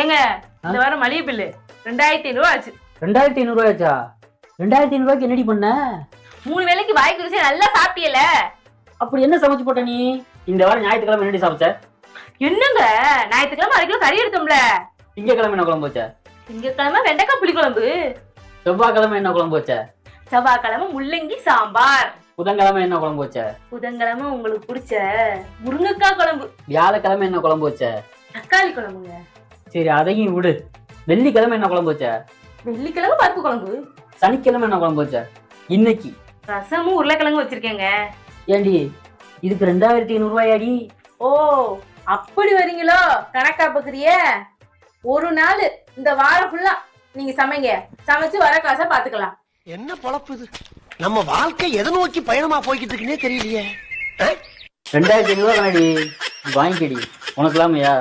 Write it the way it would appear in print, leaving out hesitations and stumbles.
ஏங்க இந்த வாரம் மளிகை பில்லு 2500 ஆச்சு. 2500 ஆச்சா? 2500 என்னடி பண்ண? 3 வேளைக்கு வாய்க்கு ருசியா நல்லா சாப்பிட்டியல. அப்படி என்ன சமைச்சு போட்ட நீ? இந்த வாரம் ஞாயிற்றுக்கிழமை என்னடி சமைச்ச? என்னங்க ஞாயிற்றுக்கிழமை 1 கிலோ கறி எடுத்தோம்ல. திங்கக்கிழமை என்ன குழம்பு வச்ச? திங்கக்கிழமை வெண்டைக்காய் புளி குழம்பு. செவ்வாய்க்கிழமை என்ன குழம்பு வச்ச? செவ்வாய்க்கிழமை முள்ளங்கி சாம்பார். புதன்கிழமை என்ன குழம்பு வச்ச? புதன்கிழமை உங்களுக்கு பிடிச்ச முருங்கைக்காய் குழம்பு. வியாழக்கிழமை என்ன குழம்பு வச்ச? தக்காளி குழம்புங்க. சரி அதையும் விடு. வெள்ளிக்கிழமை என்ன குழம்பு வச்ச? வெள்ளிக்கிழமை பருப்பு குழம்பு. சனிக்கிழமை என்ன குழம்பு வச்ச? இன்னைக்கு ரசமும் உருளைக்கிழங்கு வச்சிருக்கேங்க. ஏண்டி இதுக்கு 2500 அடி? ஓ அப்படி வரீங்களோ? கணக்கா பாக்குறிய? ஒரு நாள் இந்த வாரம் ஃபுல்லா நீங்க சமைங்க, சமைச்சு வர காசை பாத்துக்கலாம். என்ன பொழப்பு இது? நம்ம வாழ்க்கை எதை நோக்கி பயணமா போய்கிட்டு இருக்குன்னே தெரியலையே. 2500 தானடி, வாங்கிக்கடி. உனக்கு இல்லாமையா?